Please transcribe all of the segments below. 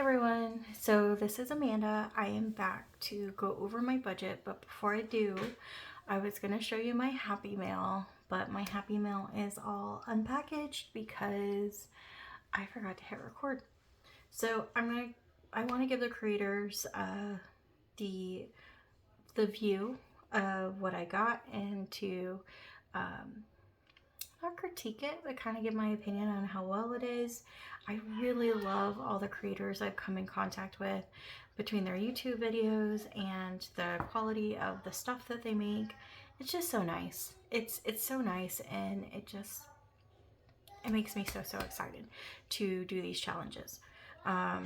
everyone, so this is Amanda. I am back to go over my budget, but before I do, I was going to show you my Happy Mail, but my Happy Mail is all unpackaged because I forgot to hit record. So I want to give the creators the view of what I got and to not critique it, but kind of give my opinion on how well it is. I really love all the creators I've come in contact with between their YouTube videos and the quality of the stuff that they make. It's just so nice. It's so nice, and it makes me so excited to do these challenges. I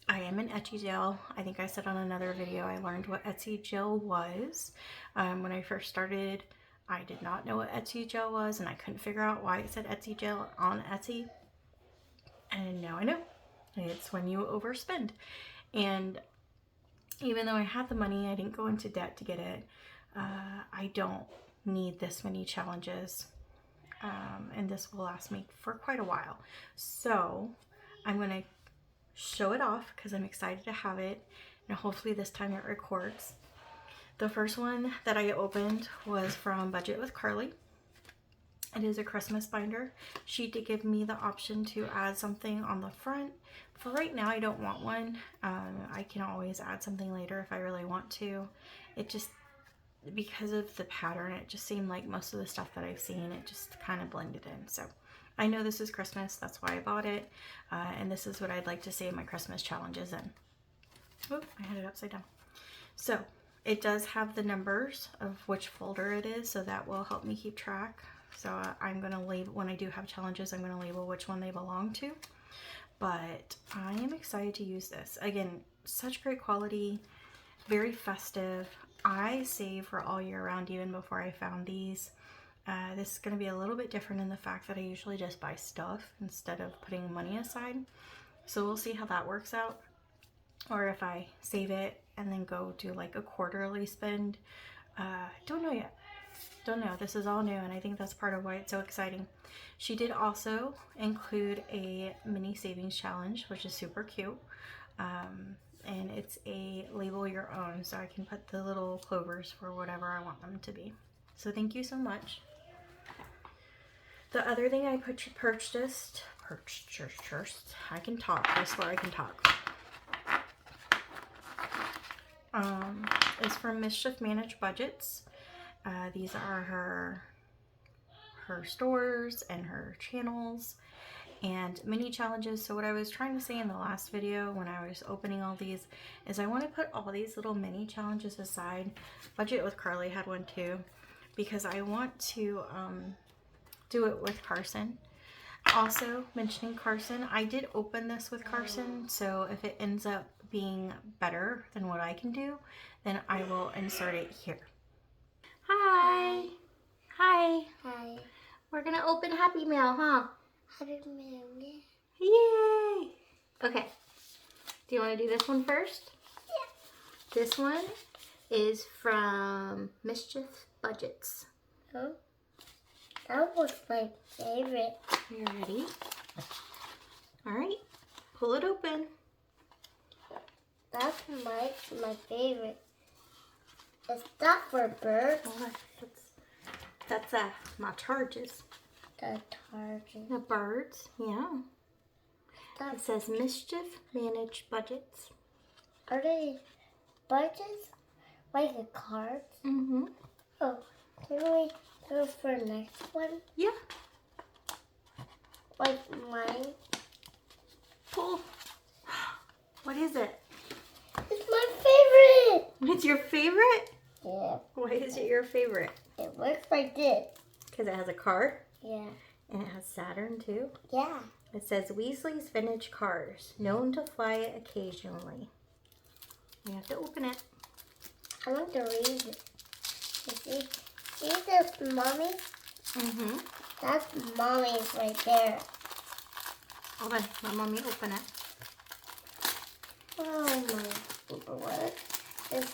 am in Etsy jail. I think I said on another video I learned what Etsy jail was. When I first started, I did not know what Etsy jail was, and I couldn't figure out why it said Etsy jail on Etsy. And now I know. It's when you overspend. And even though I had the money, I didn't go into debt to get it. I don't need this many challenges. And this will last me for quite a while. So I'm going to show it off because I'm excited to have it. And hopefully this time it records. The first one that I opened was from Budget with Carly. It is a Christmas binder. She did give me the option to add something on the front. For right now, I don't want one. I can always add something later if I really want to. It just, because of the pattern, it just seemed like most of the stuff that I've seen, it just kind of blended in. So I know this is Christmas. That's why I bought it. And this is what I'd like to see my Christmas challenges in. Oh, I had it upside down. So it does have the numbers of which folder it is, so that will help me keep track. So I'm going to label, when I do have challenges, I'm going to label which one they belong to. But I am excited to use this. Again, such great quality, very festive. I save for all year round even before I found these. This is going to be a little bit different in the fact that I usually just buy stuff instead of putting money aside. So we'll see how that works out. Or if I save it and then go do like a quarterly spend. Don't know yet. Don't know. This is all new, and I think that's part of why it's so exciting. She did also include a mini savings challenge, which is super cute. And it's a label your own, so I can put the little clovers for whatever I want them to be. So thank you so much. The other thing I purchased, I can talk. I swear I can talk. Is from Mischief Managed Budgets. These are her stores and her channels and mini challenges. So what I was trying to say in the last video when I was opening all these is I want to put all these little mini challenges aside. Budget with Carly had one too, because I want to do it with Carson. Also, mentioning Carson, I did open this with Carson, so if it ends up being better than what I can do, then I will insert it here. Hi. Hi. Hi. We're gonna open Happy Mail, huh? Happy Mail. Yay! Okay. Do you want to do this one first? Yeah. This one is from Mischief Budgets. Oh, that was my favorite. You ready? All right. Pull it open. That's my favorite. Is that for birds? Oh, that's my charges. The target. The birds, yeah. It says Mischief Managed Budgets. Are they budgets? Like a card? Mm-hmm. Oh, can we go for the next one? Yeah. Like mine? Pull. What is it? It's my favorite! It's your favorite? Yeah. Why is it your favorite? It looks like this. Because it has a car? Yeah. And it has Saturn too? Yeah. It says Weasley's Vintage Cars, known to fly occasionally. You have to open it. I want to read it. You see this, Mommy? Mm-hmm. That's Mommy's right there. Hold on, let Mommy open it. Oh my what? It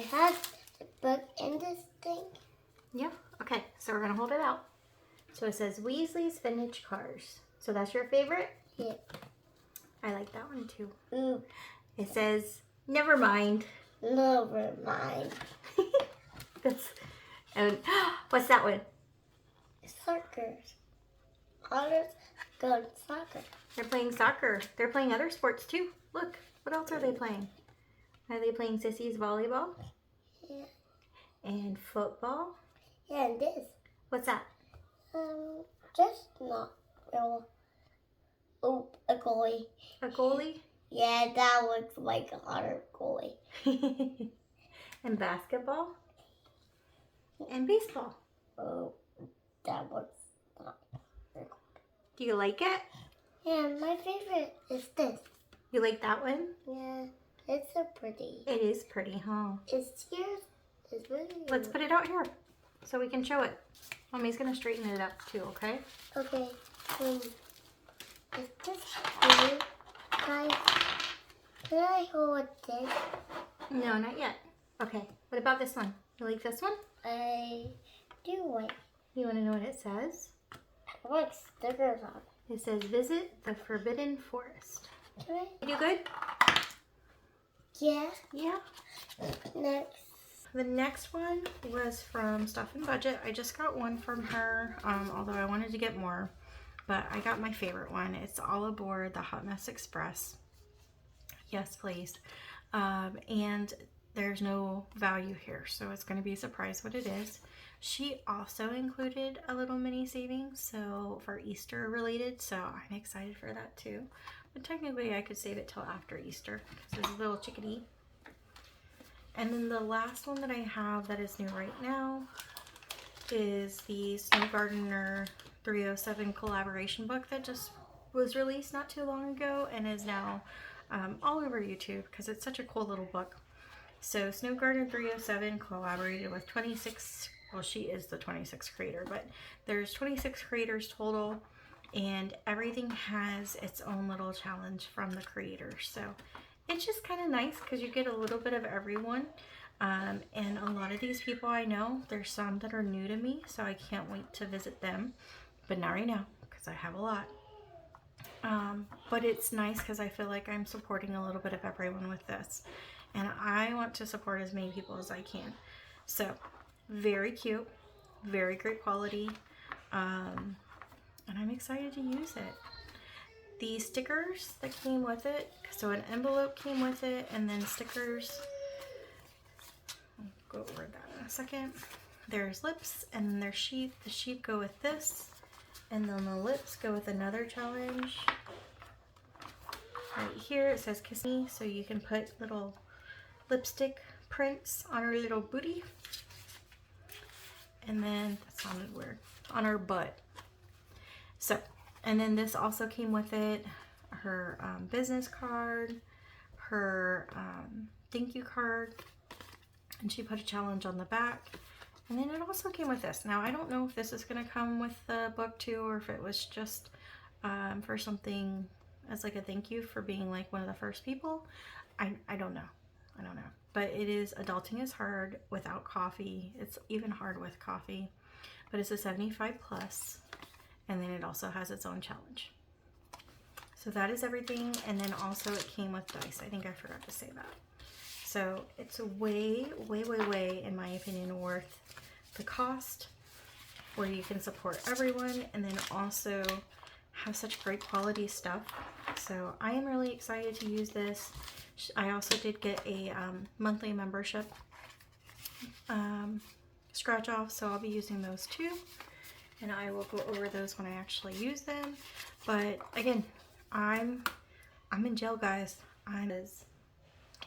has the book in this thing? Yeah, okay, so we're going to hold it out. So it says Weasley's Vintage Cars. So that's your favorite? Yeah. I like that one too. Ooh, It says, never mind. never mind. That's, and what's that one? Soccer. Others go soccer. They're playing soccer. They're playing other sports too. Look, what else are they playing? Are they playing Sissy's volleyball? Yeah. And football? Yeah, and this. What's that? Just not real. Oh, a goalie. A goalie? Yeah, that looks like a hotter goalie. And basketball? And baseball. Oh, that looks not very cool. Do you like it? Yeah, my favorite is this. You like that one? Yeah, it's so pretty. It is pretty, huh? It's here. It's really. Let's put it out here so we can show it. Mommy's gonna straighten it up too, okay? Okay. Is this here, guys? Can I hold this? No, not yet. Okay, what about this one? You like this one? I do like. You wanna know what it says? I like stickers on it. It says, visit the Forbidden Forest. Can I? You do good? Yeah. Yeah. Next. The next one was from Stuff and Budget. I just got one from her, although I wanted to get more. But I got my favorite one. It's all aboard the Hot Mess Express. Yes, please. And there's no value here, so it's going to be a surprise what it is. She also included a little mini savings, so for Easter related, so I'm excited for that too. But technically I could save it till after Easter because it's a little chickadee. And then the last one that I have that is new right now is the Snow Gardener 307 collaboration book that just was released not too long ago and is now all over YouTube because it's such a cool little book. So Snow Gardener 307 collaborated with 26, well, she is the 26th creator, but there's 26 creators total, and everything has its own little challenge from the creators. So it's just kind of nice because you get a little bit of everyone. And a lot of these people I know, there's some that are new to me, so I can't wait to visit them. But not right now because I have a lot. But it's nice because I feel like I'm supporting a little bit of everyone with this. And I want to support as many people as I can. So, very cute, very great quality, and I'm excited to use it. The stickers that came with it, so an envelope came with it, and then stickers, I'll go over that in a second. There's lips, and then there's sheep. The sheep go with this, and then the lips go with another challenge. Right here it says kiss me, so you can put little lipstick prints on her little booty. And then, that sounded weird, on her butt. So, and then this also came with it, her business card, her thank you card, and she put a challenge on the back. And then it also came with this. Now, I don't know if this is going to come with the book too, or if it was just for something as like a thank you for being like one of the first people. I don't know. I don't know. But it is Adulting is Hard without coffee. It's even hard with coffee. But it's a 75 plus. And then it also has its own challenge. So that is everything. And then also it came with dice. I think I forgot to say that. So it's way, way, way, way, in my opinion, worth the cost, where you can support everyone and then also have such great quality stuff. So I am really excited to use this. I also did get a monthly membership scratch off, so I'll be using those too. And I will go over those when I actually use them. But again, I'm in jail, guys.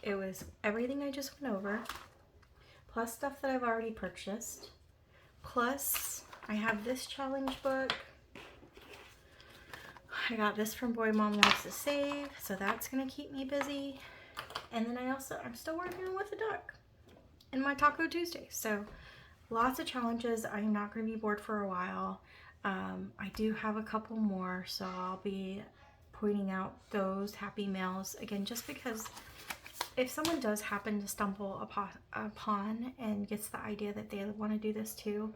It was everything I just went over, plus stuff that I've already purchased, plus I have this challenge book. I got this from Boy Mom Loves to Save, so that's gonna keep me busy. And then I'm still working with a duck in my Taco Tuesday. So lots of challenges. I'm not gonna be bored for a while. I do have a couple more, so I'll be pointing out those happy mails again, just because if someone does happen to stumble upon and gets the idea that they want to do this too,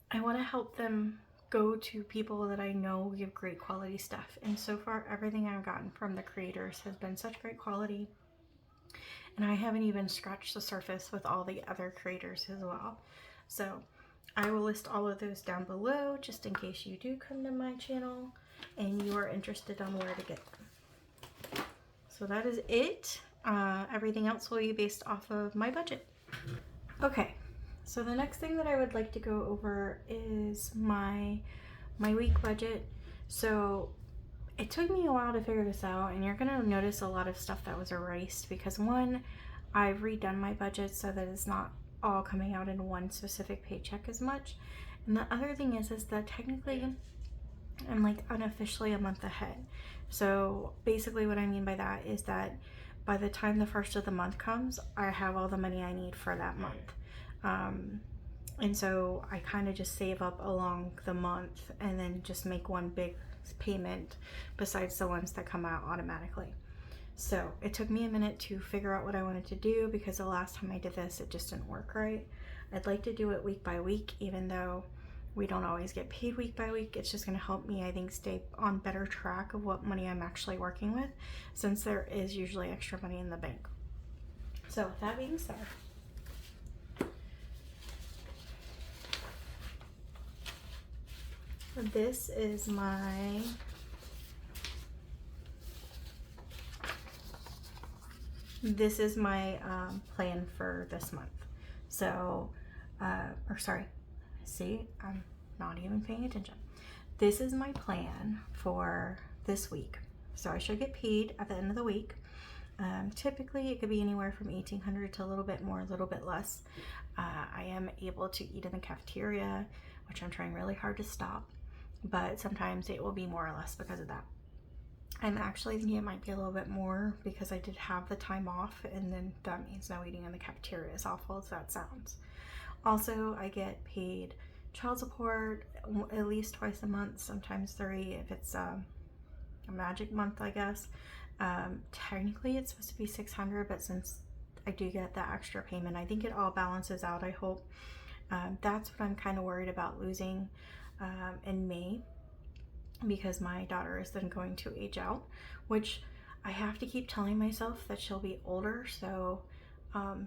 I want to help them go to people that I know give great quality stuff. And so far, everything I've gotten from the creators has been such great quality. And I haven't even scratched the surface with all the other creators as well. So I will list all of those down below just in case you do come to my channel and you are interested on where to get them. So that is it. Everything else will be based off of my budget. Okay, so the next thing that I would like to go over is my week budget. So it took me a while to figure this out, and you're gonna notice a lot of stuff that was erased because one, I've redone my budget so that it's not all coming out in one specific paycheck as much. And the other thing is that technically I'm like unofficially a month ahead. So basically what I mean by that is that by the time the first of the month comes, I have all the money I need for that month. And so I kind of just save up along the month and then just make one big payment besides the ones that come out automatically. So it took me a minute to figure out what I wanted to do because the last time I did this, it just didn't work right. I'd like to do it week by week, even though we don't always get paid week by week. It's just going to help me, I think, stay on better track of what money I'm actually working with, since there is usually extra money in the bank. So with that being said, this is my plan for this month. So, see, I'm not even paying attention. This is my plan for this week. So I should get paid at the end of the week. Typically, it could be anywhere from $1,800 to a little bit more, a little bit less. I am able to eat in the cafeteria, which I'm trying really hard to stop, but sometimes it will be more or less because of that. I'm actually thinking it might be a little bit more because I did have the time off, and then that means no eating in the cafeteria, as awful as that sounds. Also, I get paid child support at least twice a month, sometimes 3 if it's a magic month, I guess. Technically it's supposed to be $600, but since I do get that extra payment, I think it all balances out, I hope. That's what I'm kind of worried about losing in May, because my daughter is then going to age out, which I have to keep telling myself that she'll be older, so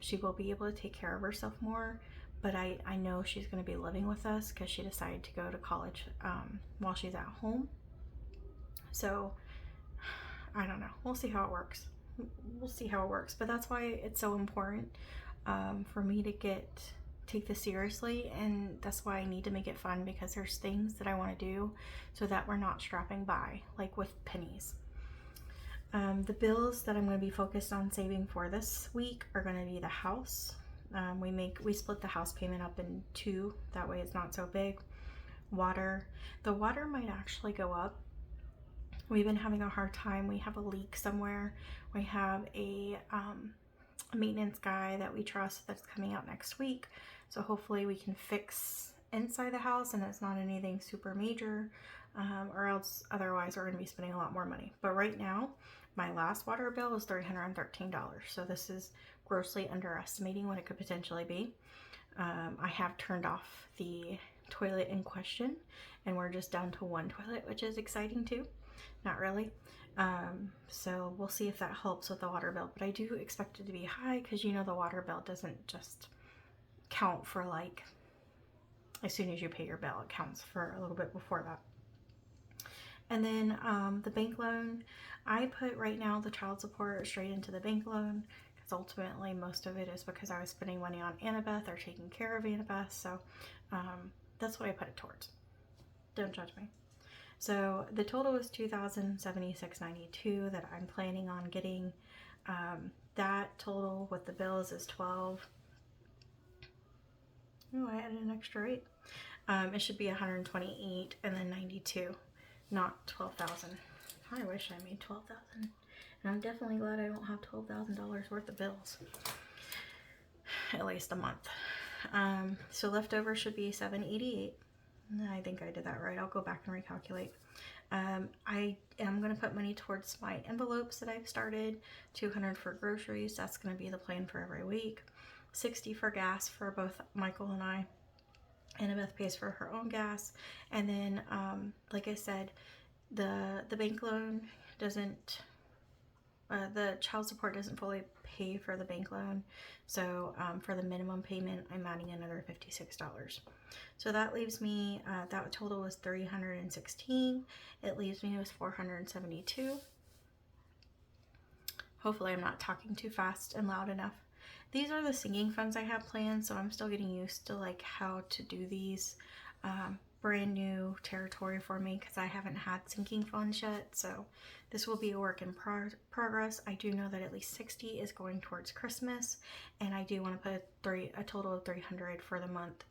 she will be able to take care of herself more. But I know she's going to be living with us because she decided to go to college while she's at home. So I don't know. We'll see how it works. But that's why it's so important for me to take this seriously, and that's why I need to make it fun, because there's things that I want to do so that we're not strapping by like with pennies. The bills that I'm going to be focused on saving for this week are going to be the house. We split the house payment up in 2, that way it's not so big. Water. The water might actually go up. We've been having a hard time. We have a leak somewhere. We have a maintenance guy that we trust that's coming out next week. So hopefully we can fix inside the house and it's not anything super major, or else otherwise we're going to be spending a lot more money. But right now, my last water bill was $313. So this is grossly underestimating what it could potentially be. I have turned off the toilet in question, and we're just down to 1 toilet, which is exciting too. Not really. So we'll see if that helps with the water bill, but I do expect it to be high because the water bill doesn't just count for like as soon as you pay your bill, it counts for a little bit before that. And then the bank loan, I put right now the child support straight into the bank loan, because ultimately most of it is because I was spending money on Annabeth or taking care of Annabeth, so that's what I put it towards. Don't judge me. So the total is $2,076.92 that I'm planning on getting. That total with the bills is $12. Oh, I added an extra 8. It should be $128 and then $92, not $12,000. I wish I made $12,000, and I'm definitely glad I don't have $12,000 worth of bills, at least a month. So leftover should be $788. I think I did that right. I'll go back and recalculate. I am going to put money towards my envelopes that I've started. $200 for groceries. That's going to be the plan for every week. $60 for gas for both Michael and I. Annabeth pays for her own gas, and then like I said, the bank loan doesn't, the child support doesn't fully pay for the bank loan. So for the minimum payment, I'm adding another $56. So that leaves me, that total was $316. It leaves me with $472. Hopefully I'm not talking too fast and loud enough. These are the sinking funds I have planned, so I'm still getting used to like how to do these. Brand new territory for me because I haven't had sinking funds yet, so this will be a work in progress. I do know that at least 60 is going towards Christmas, and I do want to put a total of 300 for the month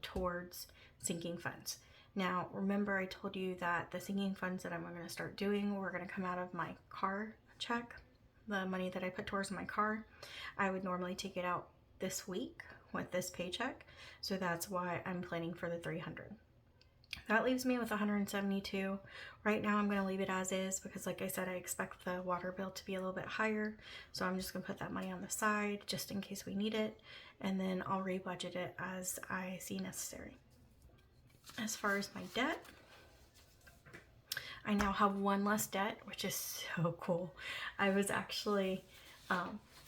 towards sinking funds. Now, remember I told you that the sinking funds that I'm going to start doing were going to come out of my car check, the money that I put towards my car. I would normally take it out this week with this paycheck, so that's why I'm planning for the 300. That leaves me with 172. Right now I'm going to leave it as is because like I said, I expect the water bill to be a little bit higher, so I'm just going to put that money on the side just in case we need it, and then I'll rebudget it as I see necessary. As far as my debt, I now have one less debt, which is so cool. I was actually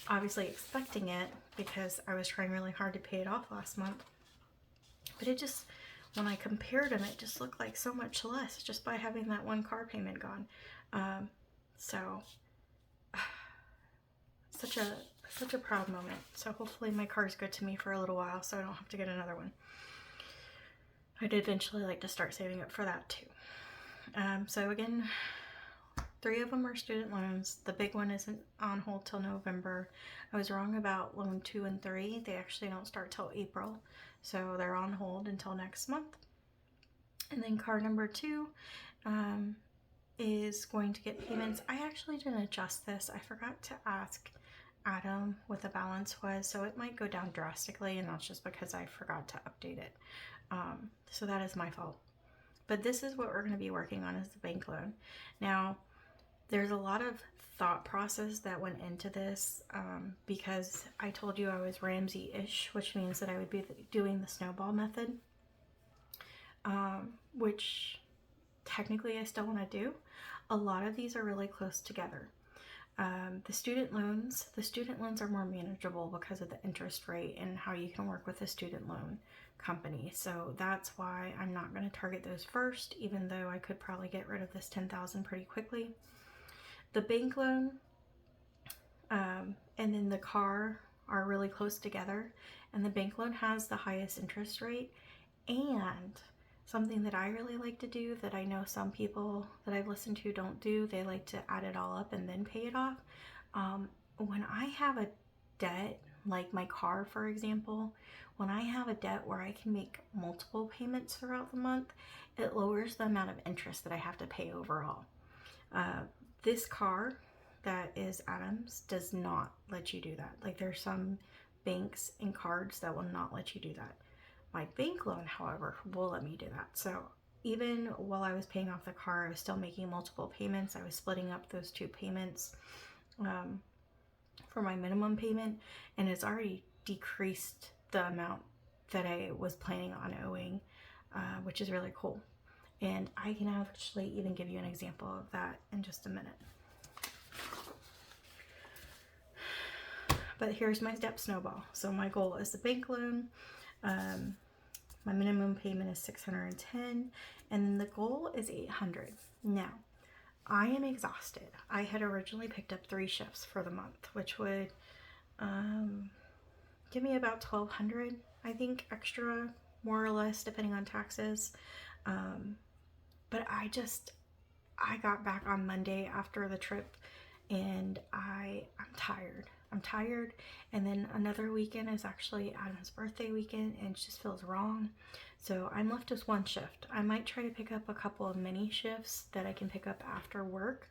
obviously expecting it because I was trying really hard to pay it off last month. But it just, when I compared them, it just looked like so much less just by having that one car payment gone. So such a proud moment. So hopefully my car is good to me for a little while so I don't have to get another one. I'd eventually like to start saving up for that too. So again, 3 of them are student loans. The big one isn't on hold till November. I was wrong about loan 2 and 3. They actually don't start till April, so they're on hold until next month. And then car number 2 is going to get payments. I actually didn't adjust this. I forgot to ask Adam what the balance was, so it might go down drastically, and that's just because I forgot to update it. So that is my fault. But this is what we're going to be working on, is the bank loan. Now, there's a lot of thought process that went into this because I told you I was Ramsey-ish, which means that I would be doing the Snowball method, which technically I still want to do. A lot of these are really close together. The student loans are more manageable because of the interest rate and how you can work with a student loan company. So that's why I'm not going to target those first, even though I could probably get rid of this $10,000 pretty quickly. The bank loan and then the car are really close together, and the bank loan has the highest interest rate. And something that I really like to do that I know some people that I've listened to don't do, they like to add it all up and then pay it off. When I have a debt, like my car for example, when I have a debt where I can make multiple payments throughout the month, it lowers the amount of interest that I have to pay overall. This car that is Adam's does not let you do that. Like, there's some banks and cards that will not let you do that. My bank loan, however, will let me do that. So even while I was paying off the car, I was still making multiple payments. I was splitting up those 2 payments for my minimum payment, and it's already decreased the amount that I was planning on owing, which is really cool. And I can actually even give you an example of that in just a minute. But here's my step snowball. So my goal is the bank loan. My minimum payment is $610, and then the goal is $800. Now, I am exhausted. I had originally picked up 3 shifts for the month, which would give me about $1,200, I think, extra, more or less, depending on taxes. But I got back on Monday after the trip, and I'm tired. And then another weekend is actually Adam's birthday weekend, and it just feels wrong. So I'm left with 1 shift. I might try to pick up a couple of mini shifts that I can pick up after work.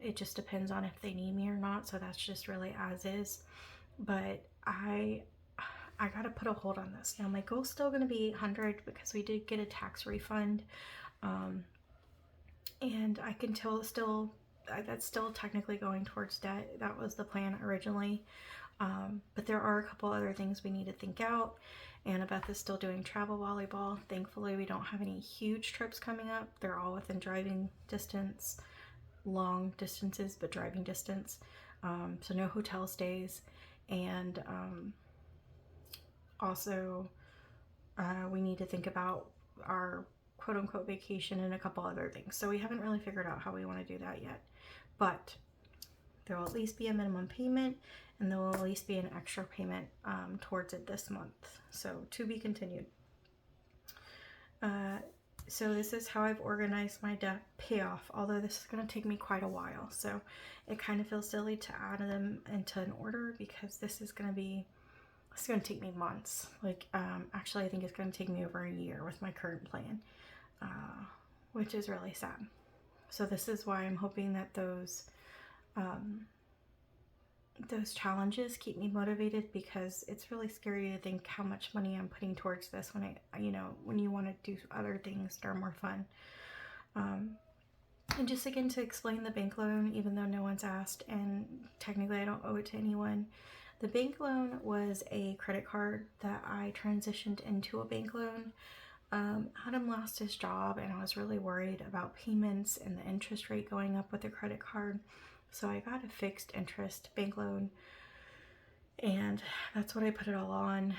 It just depends on if they need me or not. So that's just really as is. But I got to put a hold on this. Now my goal is still going to be $800 because we did get a tax refund. And I can tell that's still technically going towards debt. That was the plan originally. But there are a couple other things we need to think out. Annabeth is still doing travel volleyball. Thankfully, we don't have any huge trips coming up. They're all within driving distance, long distances, but driving distance. So no hotel stays. And also, we need to think about our quote unquote vacation and a couple other things. So we haven't really figured out how we want to do that yet. But there will at least be a minimum payment, and there will at least be an extra payment towards it this month. So to be continued. So this is how I've organized my debt payoff, although this is going to take me quite a while. So it kind of feels silly to add them into an order because this is going to take me months. Like, actually, I think it's going to take me over a year with my current plan, which is really sad. So this is why I'm hoping that those challenges keep me motivated, because it's really scary to think how much money I'm putting towards this when when you want to do other things that are more fun. And just again, to explain the bank loan, even though no one's asked, and technically I don't owe it to anyone. The bank loan was a credit card that I transitioned into a bank loan. Adam lost his job, and I was really worried about payments and the interest rate going up with the credit card. So I got a fixed interest bank loan, and that's what I put it all on.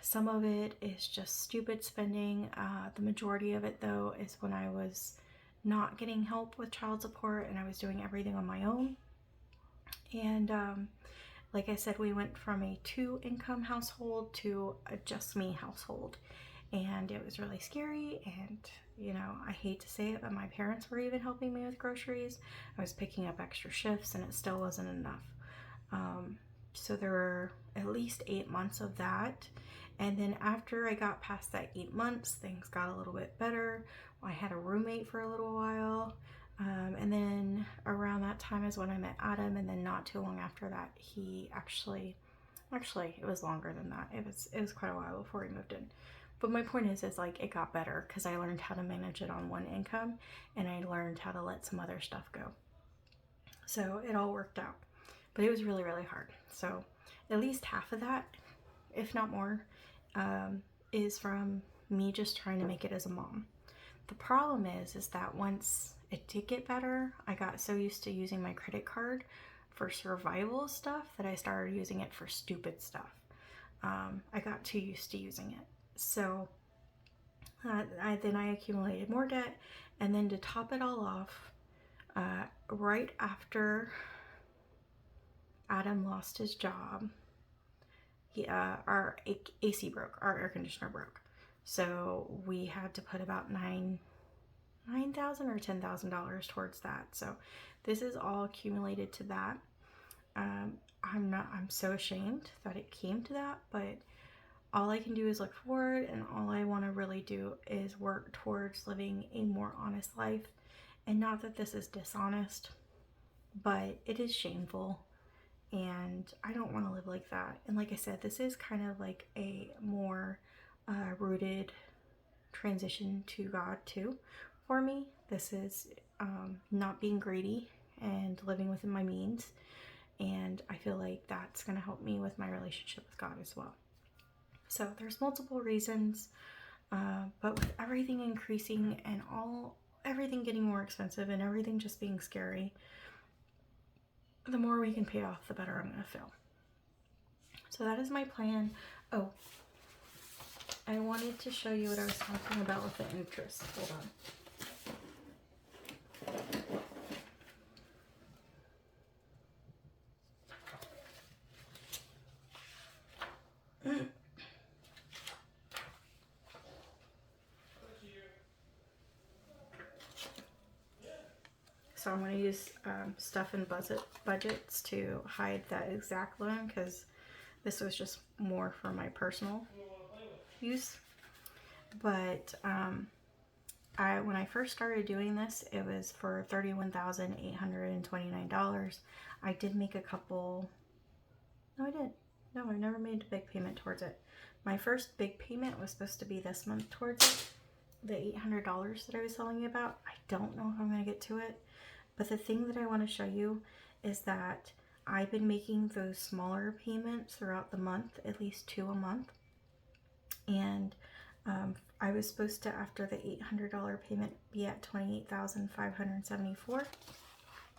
Some of it is just stupid spending. The majority of it, though, is when I was not getting help with child support and I was doing everything on my own. And like I said, we went from a 2-income household to a just me household. And it was really scary, and I hate to say it, but my parents were even helping me with groceries. I was picking up extra shifts, and it still wasn't enough. So there were at least 8 months of that. And then after I got past that 8 months, things got a little bit better. I had a roommate for a little while. And then around that time is when I met Adam, and then not too long after that, he actually, it was longer than that. It was quite a while before he moved in. But my point is like, it got better because I learned how to manage it on one income, and I learned how to let some other stuff go. So it all worked out. But it was really, really hard. So at least half of that, if not more, is from me just trying to make it as a mom. The problem is that once it did get better, I got so used to using my credit card for survival stuff that I started using it for stupid stuff. I got too used to using it. So I accumulated more debt, and then to top it all off, right after Adam lost his job, our AC broke, our air conditioner broke. So we had to put about $9,000 or $10,000 towards that. So this is all accumulated to that. I'm so ashamed that it came to that, but all I can do is look forward, and all I want to really do is work towards living a more honest life. And not that this is dishonest, but it is shameful, and I don't want to live like that. And like I said, this is kind of like a more rooted transition to God too for me. This is not being greedy and living within my means, and I feel like that's going to help me with my relationship with God as well. So there's multiple reasons, but with everything increasing and everything getting more expensive and everything just being scary, the more we can pay off, the better I'm going to feel. So that is my plan. Oh, I wanted to show you what I was talking about with the interest. Hold on. So I'm going to use stuff in budgets to hide that exact loan, because this was just more for my personal use. But when I first started doing this, it was for $31,829. I did make a couple. No, I didn't. No, I never made a big payment towards it. My first big payment was supposed to be this month towards it, the $800 that I was telling you about. I don't know if I'm going to get to it. But the thing that I want to show you is that I've been making those smaller payments throughout the month, at least 2 a month. And I was supposed to, after the $800 payment, be at $28,574.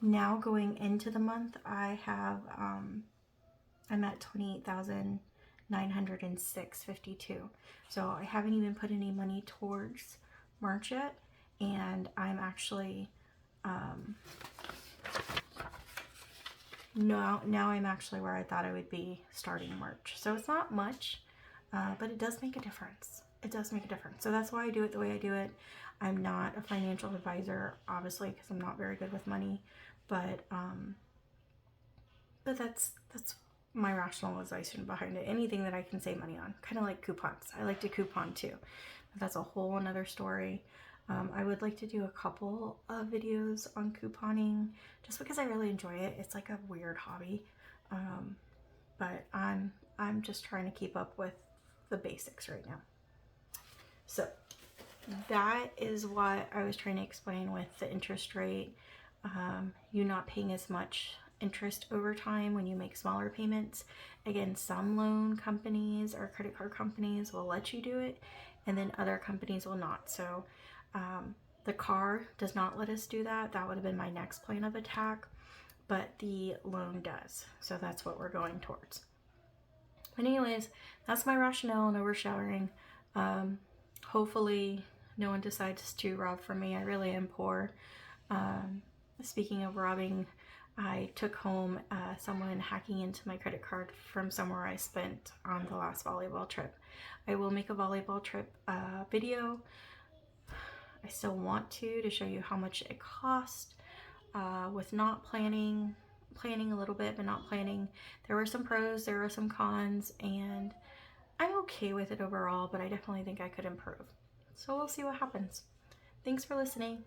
Now going into the month, I have I'm at $28,906.52. So I haven't even put any money towards March yet, and I'm actually now I'm actually where I thought I would be starting March. So it's not much, but it does make a difference. It does make a difference. So that's why I do it the way I do it. I'm not a financial advisor, obviously, because I'm not very good with money, but that's my rationalization behind it. Anything that I can save money on, kind of like coupons. I like to coupon too. But that's a whole another story. I would like to do a couple of videos on couponing just because I really enjoy it. It's like a weird hobby, but I'm just trying to keep up with the basics right now. So that is what I was trying to explain with the interest rate. You not paying as much interest over time when you make smaller payments. Again, some loan companies or credit card companies will let you do it, and then other companies will not. So the car does not let us do that. That would have been my next plan of attack, but the loan does. So that's what we're going towards. But anyways, that's my rationale and overshadowing. Hopefully no one decides to rob from me. I really am poor. Speaking of robbing, I took home someone hacking into my credit card from somewhere I spent on the last volleyball trip. I will make a volleyball trip video. I still want to show you how much it cost with not planning a little bit, but not planning. There were some pros, there were some cons, and I'm okay with it overall, but I definitely think I could improve. So we'll see what happens. Thanks for listening.